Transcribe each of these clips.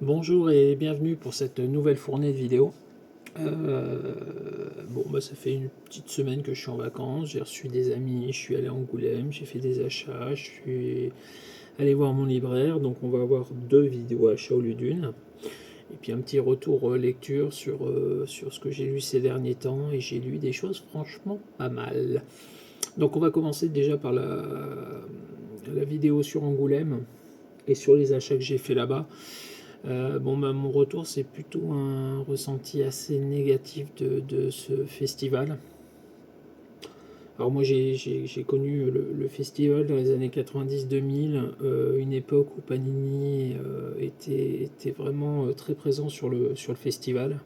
Bonjour et bienvenue pour cette nouvelle fournée de vidéos. Ça fait une petite semaine que je suis en vacances, j'ai reçu des amis, je suis allé à Angoulême, j'ai fait des achats, je suis allé voir mon libraire, donc on va avoir 2 vidéos achats au lieu d'une. Et puis un petit retour lecture sur ce que j'ai lu ces derniers temps, et j'ai lu des choses franchement pas mal. Donc on va commencer déjà par la vidéo sur Angoulême et sur les achats que j'ai fait là-bas. Mon retour, c'est plutôt un ressenti assez négatif de ce festival. Alors moi, j'ai connu le festival dans les années 90-2000, une époque où Panini était vraiment très présent sur le festival.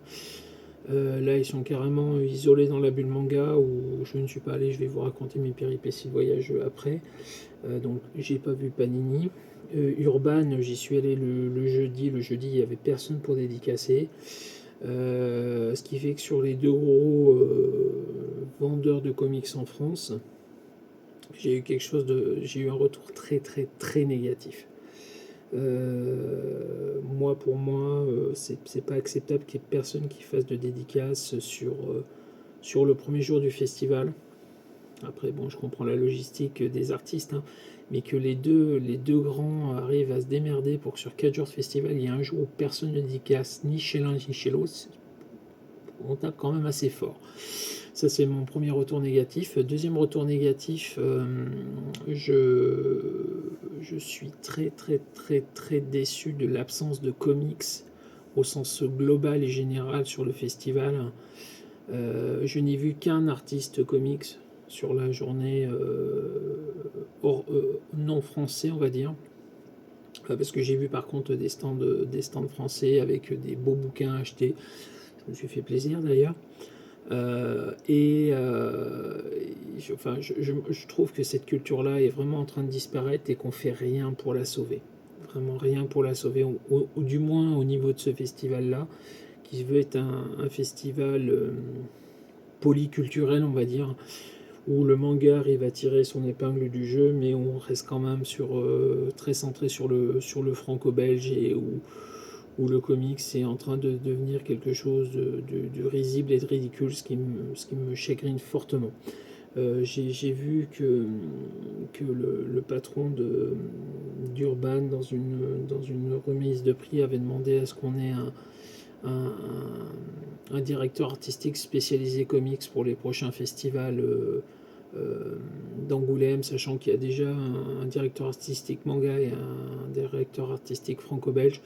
Là, ils sont carrément isolés dans la bulle manga où je ne suis pas allé. Je vais vous raconter mes péripéties de voyage après. Donc, j'ai pas vu Panini. Urban, j'y suis allé le jeudi. Le jeudi, il n'y avait personne pour dédicacer. Ce qui fait que sur les 2 gros vendeurs de comics en France, j'ai eu un retour très très très négatif. Pour moi, c'est pas acceptable qu'il y ait personne qui fasse de dédicace sur le premier jour du festival. Après, bon, je comprends la logistique des artistes, hein, mais que les deux grands arrivent à se démerder pour que sur 4 jours de festival, il y ait un jour où personne ne dédicace ni chez l'un ni chez l'autre, on tape quand même assez fort. Ça, c'est mon premier retour négatif. Deuxième retour négatif, je suis très très très très déçu de l'absence de comics au sens global et général sur le festival. Je n'ai vu qu'un artiste comics sur la journée non français, on va dire. Parce que j'ai vu par contre des stands français avec des beaux bouquins achetés. Je me suis fait plaisir d'ailleurs. Je trouve que cette culture-là est vraiment en train de disparaître et qu'on fait rien pour la sauver. Vraiment rien pour la sauver, ou du moins au niveau de ce festival-là, qui veut être un festival polyculturel, on va dire, où le manga arrive à tirer son épingle du jeu, mais on reste quand même très centré sur le franco-belge, et où le comics est en train de devenir quelque chose de risible et de ridicule, ce qui me chagrine fortement. J'ai vu que le patron d'Urban, dans une remise de prix, avait demandé à ce qu'on ait un, un directeur artistique spécialisé comics pour les prochains festivals d'Angoulême, sachant qu'il y a déjà un directeur artistique manga et un directeur artistique franco-belge.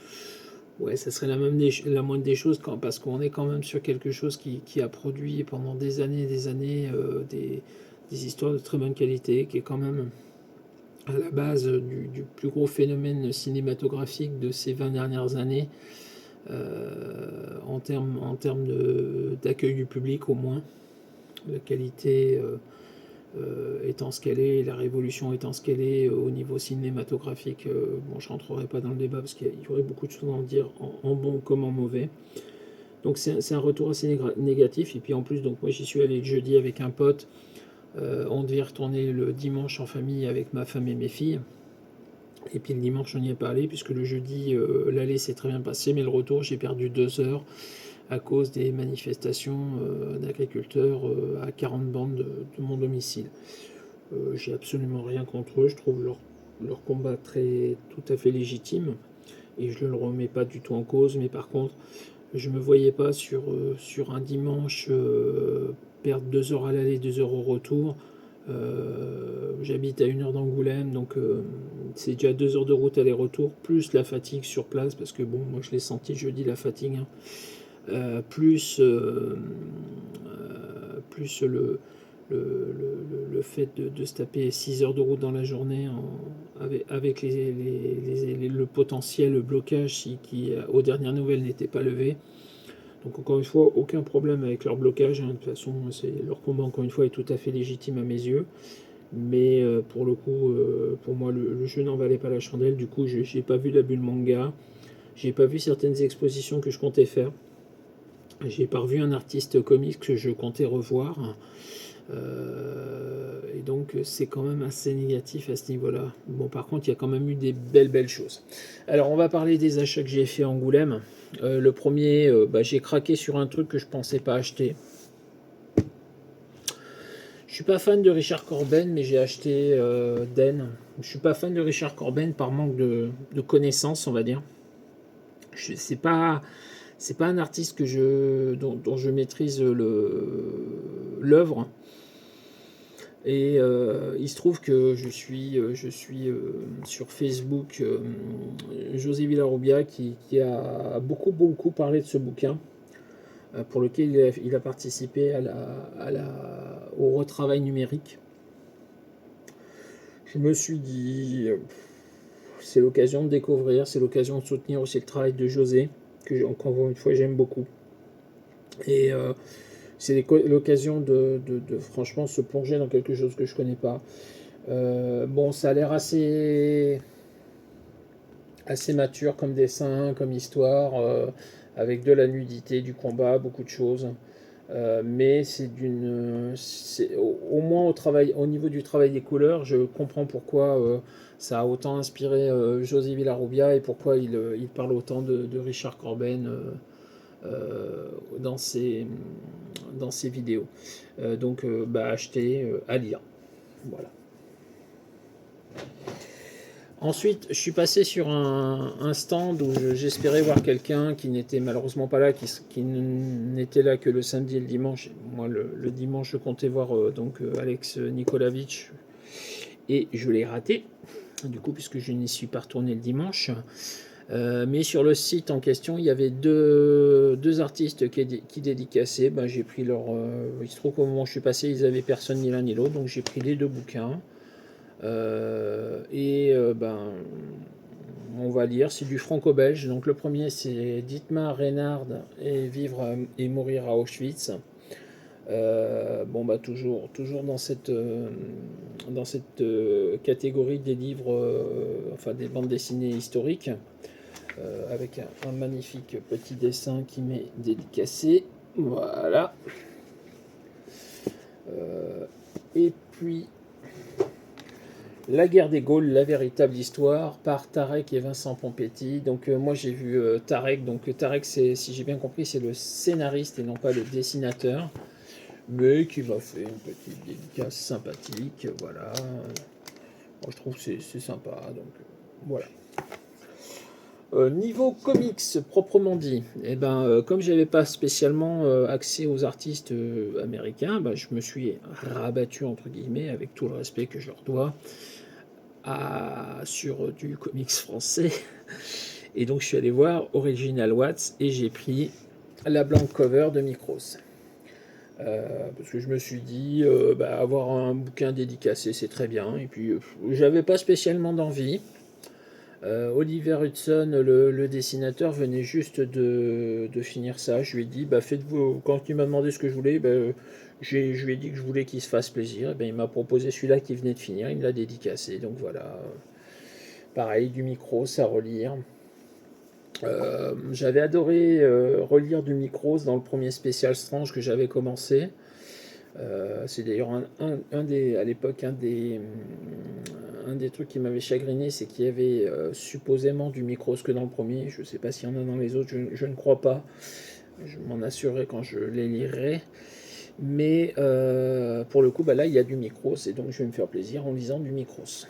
Ouais, ça serait la moindre des choses, parce qu'on est quand même sur quelque chose qui a produit pendant des années et des années des histoires de très bonne qualité, qui est quand même à la base du plus gros phénomène cinématographique de ces 20 dernières années, en termes d'accueil du public au moins. La qualité étant ce qu'elle est, la révolution étant ce qu'elle est au niveau cinématographique. Je ne rentrerai pas dans le débat parce qu'il y aurait beaucoup de choses à en dire, en bon comme en mauvais. Donc c'est un retour assez négatif. Et puis en plus, donc moi j'y suis allé le jeudi avec un pote. On devait retourner le dimanche en famille avec ma femme et mes filles. Et puis le dimanche, on n'y est pas allé, puisque le jeudi, l'aller s'est très bien passé, mais le retour, j'ai perdu 2 heures à cause des manifestations d'agriculteurs à 40 bandes de mon domicile. J'ai absolument rien contre eux, je trouve leur combat tout à fait légitime, et je ne le remets pas du tout en cause, mais par contre, je ne me voyais pas sur un dimanche perdre 2 heures à l'aller, 2 heures au retour. J'habite à 1 heure d'Angoulême, donc c'est déjà 2 heures de route aller-retour, plus la fatigue sur place, parce que bon, moi je l'ai senti jeudi, la fatigue, hein. Plus le fait de se taper 6 heures de route dans la journée avec le potentiel blocage qui, aux dernières nouvelles, n'était pas levé. Donc encore une fois, aucun problème avec leur blocage, hein. De toute façon, leur combat, encore une fois, est tout à fait légitime à mes yeux. Mais pour le coup, pour moi, le jeu n'en valait pas la chandelle. Du coup, je n'ai pas vu la bulle manga. J'ai pas vu certaines expositions que je comptais faire. J'ai pas revu un artiste comique que je comptais revoir. Et donc c'est quand même assez négatif à ce niveau-là. Bon, par contre, il y a quand même eu des belles choses. Alors, on va parler des achats que j'ai fait à Angoulême. Le premier, j'ai craqué sur un truc que je pensais pas acheter. Je suis pas fan de Richard Corben, mais j'ai acheté Den. Je suis pas fan de Richard Corben par manque de connaissances, on va dire. C'est pas un artiste dont je maîtrise l'œuvre. Et il se trouve que je suis sur Facebook José Villarrubia qui a beaucoup parlé de ce bouquin pour lequel il a participé au retravail numérique. Je me suis dit, c'est l'occasion de découvrir, c'est l'occasion de soutenir aussi le travail de José, que encore une fois j'aime beaucoup. Et c'est l'occasion de franchement se plonger dans quelque chose que je connais pas. Bon, ça a l'air assez mature comme dessin, comme histoire, avec de la nudité, du combat, beaucoup de choses. Mais au moins au niveau du travail des couleurs, je comprends pourquoi ça a autant inspiré José Villarrubia et pourquoi il parle autant de Richard Corben dans ses vidéos. Donc, acheter, à lire. Voilà. Ensuite, je suis passé sur un stand où j'espérais voir quelqu'un qui n'était malheureusement pas là, qui n'était là que le samedi et le dimanche. Moi, le dimanche, je comptais voir Alex Nikolavitch et je l'ai raté, du coup, puisque je n'y suis pas retourné le dimanche. Mais sur le site en question, il y avait deux artistes qui dédicaçaient. J'ai pris leur. Il se trouve qu'au moment où je suis passé, ils avaient personne ni l'un ni l'autre, donc j'ai pris les deux bouquins. On va lire, c'est du franco-belge. Donc le premier c'est Dietmar Reinhard et Vivre et mourir à Auschwitz. Toujours dans cette catégorie des livres, enfin des bandes dessinées historiques, avec un magnifique petit dessin qui m'est dédicacé. Voilà. Et puis La guerre des Gaules, la véritable histoire, par Tarek et Vincent Pompetti. Donc moi j'ai vu Tarek. Donc Tarek, si j'ai bien compris, c'est le scénariste et non pas le dessinateur, mais qui m'a fait une petite dédicace sympathique. Voilà. Moi je trouve que c'est sympa. Donc voilà. Niveau comics proprement dit, comme j'avais pas spécialement accès aux artistes américains, je me suis rabattu entre guillemets, avec tout le respect que je leur dois, sur du comics français. Et donc je suis allé voir Original Watts et j'ai pris la blank cover de Micros. Parce que je me suis dit, avoir un bouquin dédicacé, c'est très bien. Et puis, j'avais pas spécialement d'envie. Oliver Hudson, le dessinateur, venait juste de finir ça. Je lui ai dit, faites-vous. Quand il m'a demandé ce que je voulais, je lui ai dit que je voulais qu'il se fasse plaisir. Il m'a proposé celui-là qui venait de finir, il me l'a dédicacé. Donc voilà. Pareil, du Micros à relire. J'avais adoré relire du Micros dans le premier spécial Strange que j'avais commencé. C'est d'ailleurs à l'époque un des trucs qui m'avait chagriné, c'est qu'il y avait supposément du Micros que dans le premier. Je ne sais pas s'il y en a dans les autres, je ne crois pas. Je m'en assurerai quand je les lirai. Mais pour le coup, là il y a du Micros et donc je vais me faire plaisir en lisant du Micros.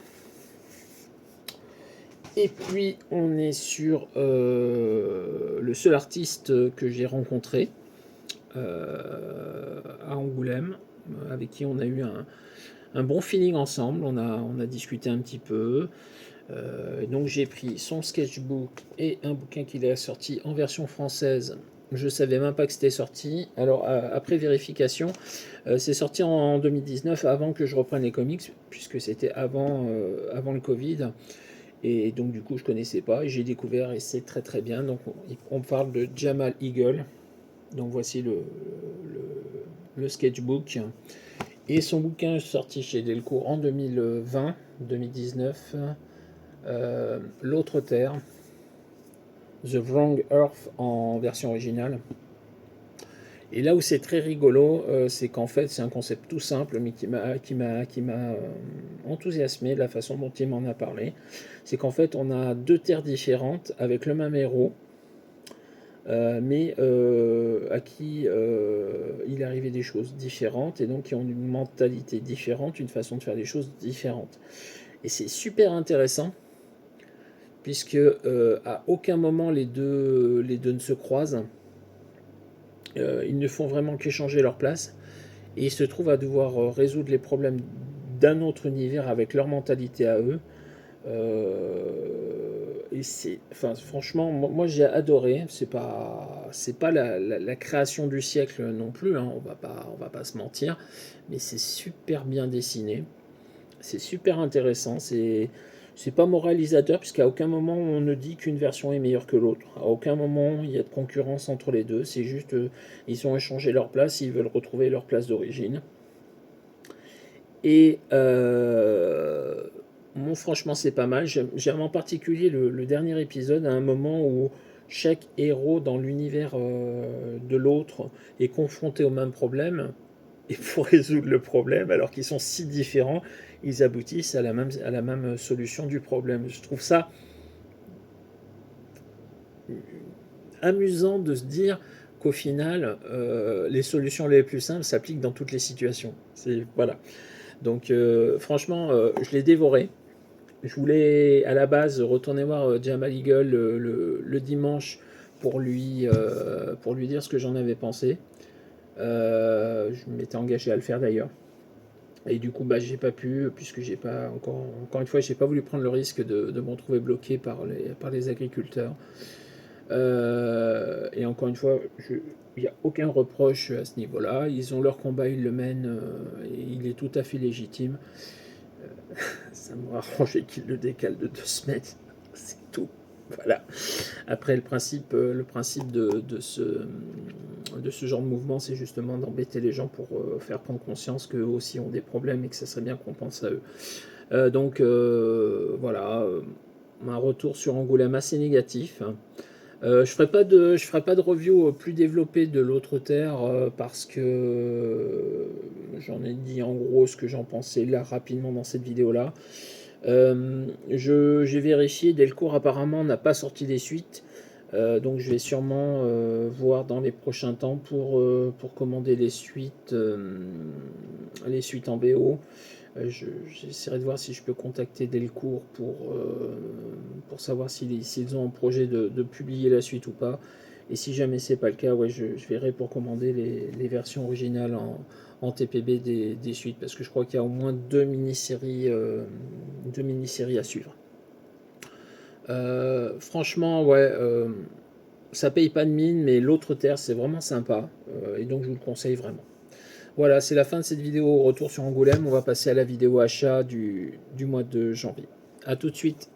Et puis on est sur le seul artiste que j'ai rencontré à Angoulême, avec qui on a eu un bon feeling ensemble. On a discuté un petit peu. Donc j'ai pris son sketchbook et un bouquin qu'il a sorti en version française. Je savais même pas que c'était sorti. Alors après vérification, c'est sorti en 2019, avant que je reprenne les comics, puisque c'était avant le Covid. Et donc du coup je connaissais pas et j'ai découvert et c'est très très bien. Donc on parle de Jamal Eagle. Donc voici le sketchbook. Et son bouquin est sorti chez Delcourt en 2019. L'autre Terre, The Wrong Earth en version originale. Et là où c'est très rigolo, c'est qu'en fait, c'est un concept tout simple, mais qui m'a enthousiasmé de la façon dont il m'en a parlé. C'est qu'en fait, on a deux terres différentes avec le même héros, mais à qui il arrivait des choses différentes et donc qui ont une mentalité différente, une façon de faire les choses différente. Et c'est super intéressant puisque à aucun moment les deux ne se croisent. Ils ne font vraiment qu'échanger leur place et ils se trouvent à devoir résoudre les problèmes d'un autre univers avec leur mentalité à eux. Et c'est, enfin, franchement, moi j'ai adoré. C'est pas la création du siècle non plus, hein, on va pas se mentir, mais c'est super bien dessiné, c'est super intéressant. C'est pas moralisateur puisqu'à aucun moment on ne dit qu'une version est meilleure que l'autre. À aucun moment il y a de concurrence entre les deux. C'est juste ils ont échangé leur place, ils veulent retrouver leur place d'origine. Et bon, franchement, c'est pas mal. J'aime en particulier le dernier épisode, à un moment où chaque héros dans l'univers de l'autre est confronté au même problème. Et pour résoudre le problème, alors qu'ils sont si différents, ils aboutissent à la même solution du problème. Je trouve ça amusant de se dire qu'au final, les solutions les plus simples s'appliquent dans toutes les situations. Voilà. Donc, franchement, je l'ai dévoré. Je voulais à la base retourner voir Jamal Eagle le dimanche pour lui dire ce que j'en avais pensé. Je m'étais engagé à le faire d'ailleurs. Et du coup, bah, j'ai pas pu, puisque j'ai pas encore une fois, j'ai pas voulu prendre le risque de me retrouver bloqué par les agriculteurs. Et encore une fois, il n'y a aucun reproche à ce niveau-là. Ils ont leur combat, ils le mènent, et il est tout à fait légitime. Ça m'aurait arrangé qu'ils le décalent de 2 semaines. C'est tout. Voilà. Après, le principe de ce genre de mouvement, c'est justement d'embêter les gens pour faire prendre conscience qu'eux aussi ont des problèmes et que ça serait bien qu'on pense à eux. Donc, voilà. Un retour sur Angoulême assez négatif. Je ferai pas de review plus développée de l'autre terre parce que j'en ai dit en gros ce que j'en pensais là rapidement dans cette vidéo là. J'ai vérifié, Delcourt apparemment n'a pas sorti les suites, donc je vais sûrement voir dans les prochains temps pour commander les suites en BO. J'essaierai de voir si je peux contacter Delcourt pour savoir s'ils ont un projet de publier la suite ou pas. Et si jamais c'est pas le cas, ouais, je verrai pour commander les versions originales en TPB des suites, parce que je crois qu'il y a au moins deux mini-séries à suivre. Franchement, ouais, ça paye pas de mine, mais l'autre terre, c'est vraiment sympa, et donc je vous le conseille vraiment. Voilà, c'est la fin de cette vidéo retour sur Angoulême. On va passer à la vidéo achat du mois de janvier. A tout de suite.